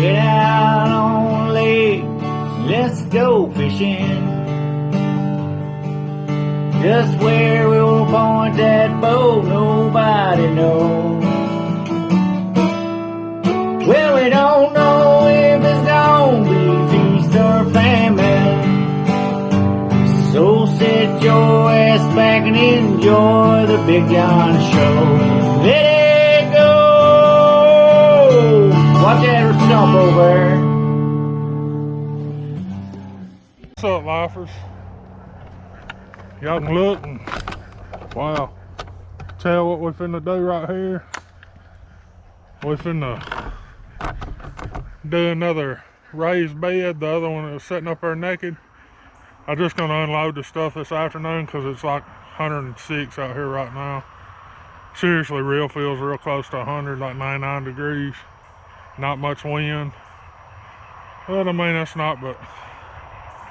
Get out on the lake, let's go fishing. Just where we'll point that boat, nobody knows. Well, we don't know if it's gonna be feast or famine. So sit your ass back and enjoy the Big John Show. Let it go! Watch that stump over. What's up, lifers? Y'all can look and, wow, tell what we finna do right here. We finna do another raised bed, the other one that was sitting up there naked. I'm just gonna unload the stuff this afternoon because it's like 106 out here right now. Seriously, real feels real close to 100, like 99 degrees. Not much wind. But I mean, that's not but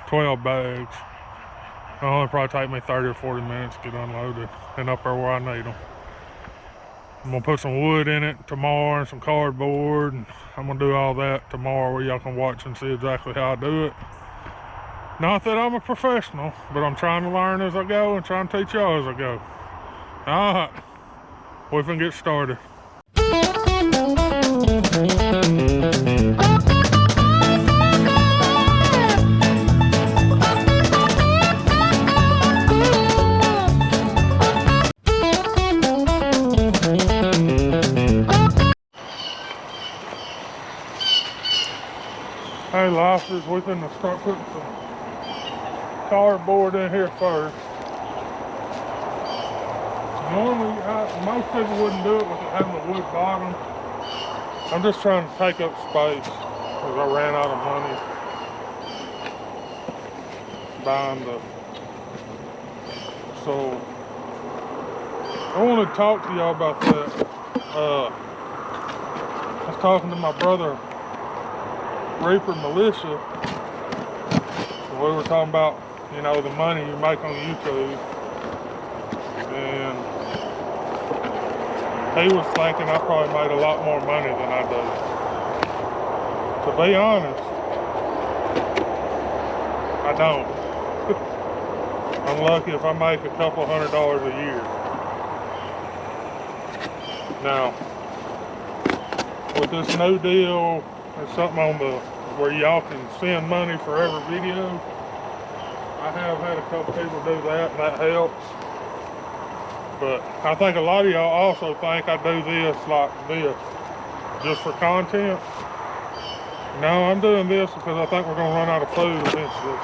12 bags. It'll only probably take me 30 or 40 minutes to get unloaded and up there where I need them. I'm gonna put some wood in it tomorrow and some cardboard, and I'm gonna do all that tomorrow where y'all can watch and see exactly how I do it. Not that I'm a professional, but I'm trying to learn as I go and trying to teach y'all as I go. All right, we can get started. Hey, lifers, we're gonna start putting some cardboard in here first. Normally, most people wouldn't do it with having a wood bottom. I'm just trying to take up space because I ran out of money buying the. So I want to talk to y'all about that. I was talking to my brother Reaper Militia. We were talking about, you know, the money you make on YouTube, and he was thinking I probably made a lot more money than I do. To be honest, I don't. I'm lucky if I make a couple $100 a year. Now, with this new deal, there's something on the where y'all can send money for every video. I have had a couple people do that, and that helps. But I think a lot of y'all also think I do this like this, just for content. No, I'm doing this because I think we're gonna run out of food eventually.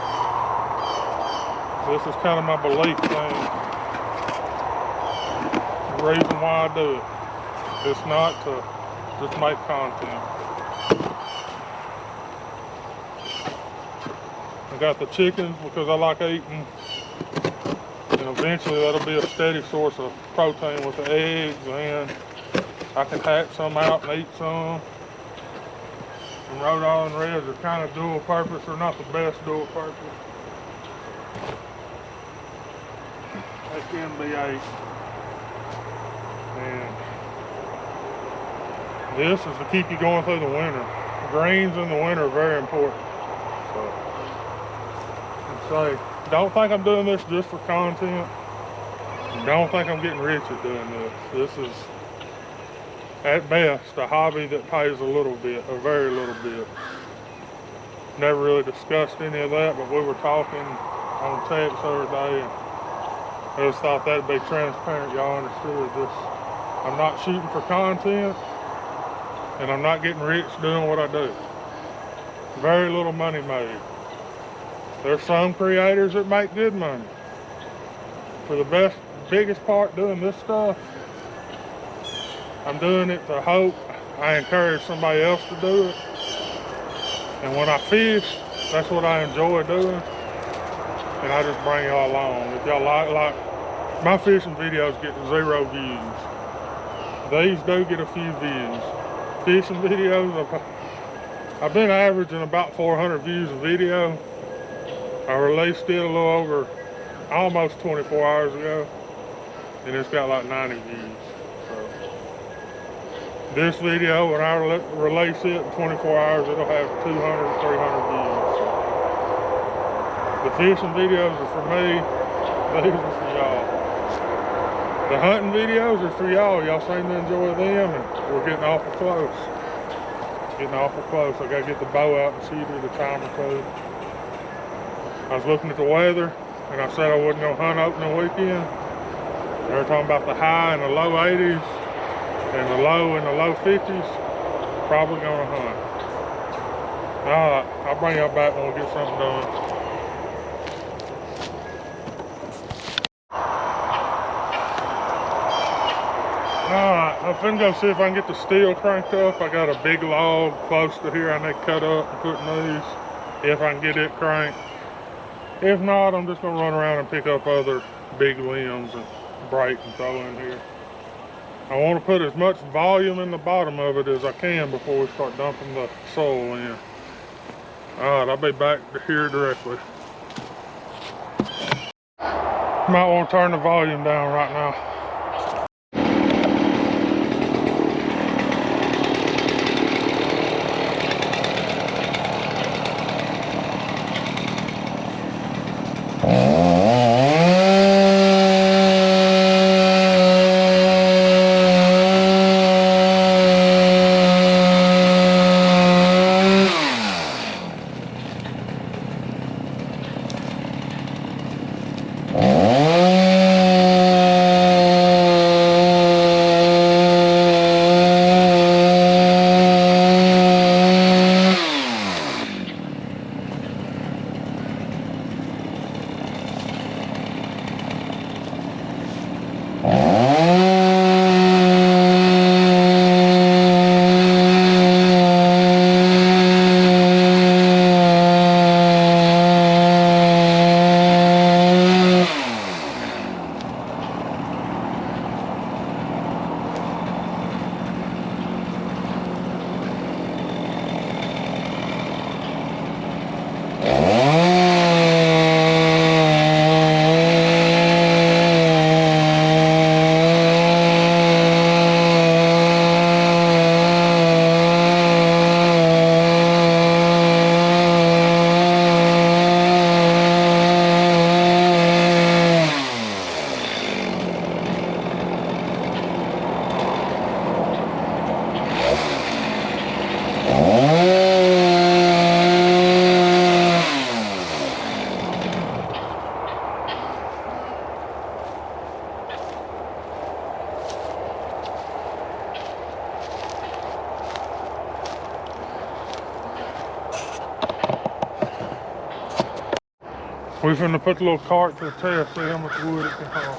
This is kind of my belief thing. The reason why I do it. It's not to just make content. I got the chickens because I like eating, and eventually that'll be a steady source of protein with the eggs, and I can hatch some out and eat some. And Rhode Island Reds are kind of dual purpose. They're not the best dual purpose. They can be ate. And this is to keep you going through the winter. Greens in the winter are very important. So, don't think I'm doing this just for content. Don't think I'm getting rich at doing this. This is, at best, a hobby that pays a little bit, a very little bit. Never really discussed any of that, but we were talking on text the other day, and I just thought that'd be transparent. Y'all understood this. I'm not shooting for content, and I'm not getting rich doing what I do. Very little money made. There's some creators that make good money. For the biggest part doing this stuff, I'm doing it to hope I encourage somebody else to do it. And when I fish, that's what I enjoy doing. And I just bring y'all along. If y'all like my fishing videos get 0 views. These do get a few views. Fishing videos, I've been averaging about 400 views a video. I released it a little over, almost 24 hours ago, and it's got like 90 views. So This video, when I release it in 24 hours, it'll have 200, 300 views. The fishing videos are for me, these are for y'all. The hunting videos are for y'all. Y'all seem to enjoy them, and we're getting awful close. Getting awful close. I gotta get the bow out and shoot her the timer code. I was looking at the weather, and I said I wasn't gonna hunt opening weekend. They were talking about the high in the low 80s and the low in the low 50s. Probably gonna hunt. Alright, I'll bring y'all back when we get something done. Alright, I'm finna go see if I can get the steel cranked up. I got a big log close to here I need to cut up and put in these, if I can get it cranked. If not, I'm just gonna run around and pick up other big limbs and break and throw in here. I want to put as much volume in the bottom of it as I can before we start dumping the soil in. Alright, I'll be back here directly. Might want to turn the volume down right now. We're finna put the little cart to the test, see how much wood it can haul.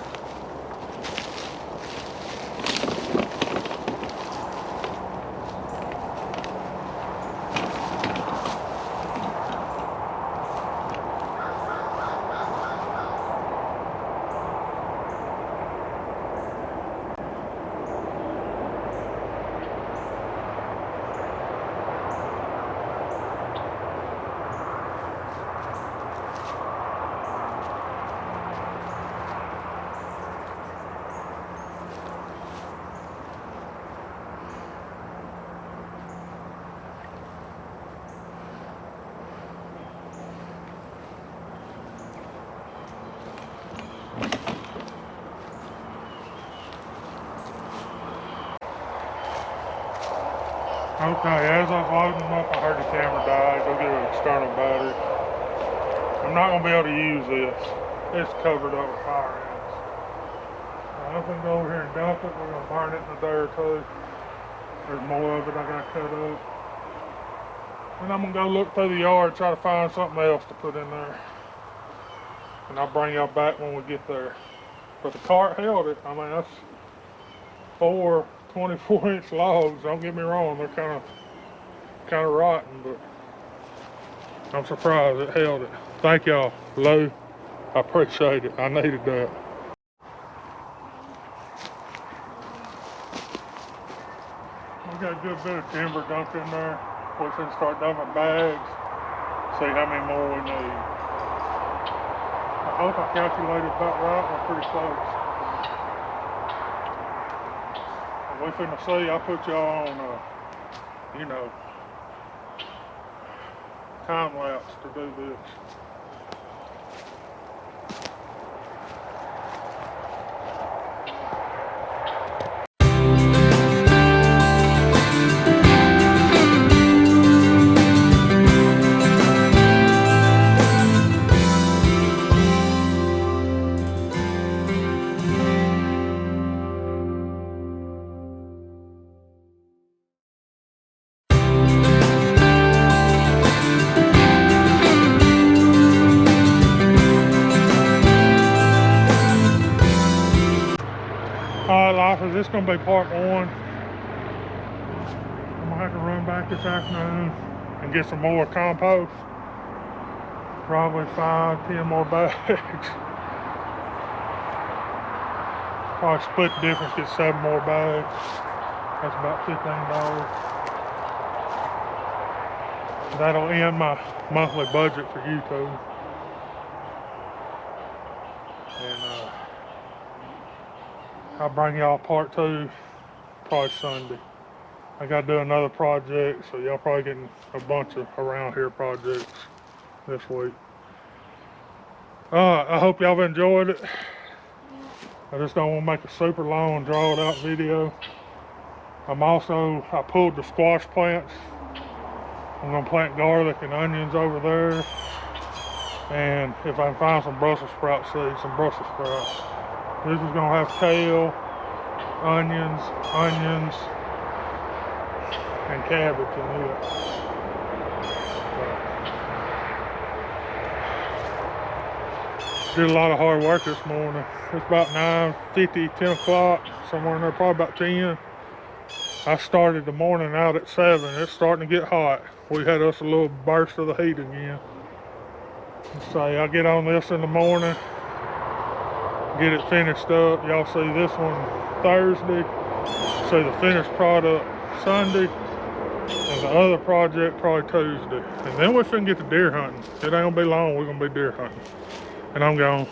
Okay, as I was loading them up, I heard the camera die. Go get an external battery. I'm not going to be able to use this. It's covered up with fire ants. I'm going to go over here and dump it. We're going to burn it in a day or two. There's more of it I got to cut up. And I'm going to go look through the yard, try to find something else to put in there. And I'll bring y'all back when we get there. But the cart held it. I mean, that's 4 24-inch logs. Don't get me wrong, they're kind of rotten, but I'm surprised it held it. Thank y'all, Lou. I appreciate it. I needed that. We got a good bit of timber dumped in there. We can start dumping bags. See how many more we need. I hope I calculated about right. We're pretty close. We we finna see. I put y'all on, you know, time lapse to do this. Alright, lifers, this is going to be part one. I'm going to have to run back this afternoon and get some more compost. Probably 5-10 more bags. Probably split the difference, get 7 more bags. That's about $15. That'll end my monthly budget for YouTube. And I'll bring y'all part 2 probably Sunday. I gotta do another project, so y'all probably getting a bunch of around here projects this week. I hope y'all have enjoyed it. I just don't want to make a super long, drawn out video. I pulled the squash plants. I'm gonna plant garlic and onions over there. And if I can find some Brussels sprout seeds, some Brussels sprouts. This is gonna have kale, onions, and cabbage in it. Did a lot of hard work this morning. It's about 9:50, 10 o'clock, somewhere in there, probably about 10. I started the morning out at 7. It's starting to get hot. We had us a little burst of the heat again. So I'll get on this in the morning, get it finished up. Y'all see this one Thursday, see the finished product Sunday, and the other project probably Tuesday. And then we finna get to deer hunting. It ain't gonna be long, we're gonna be deer hunting. And I'm gone.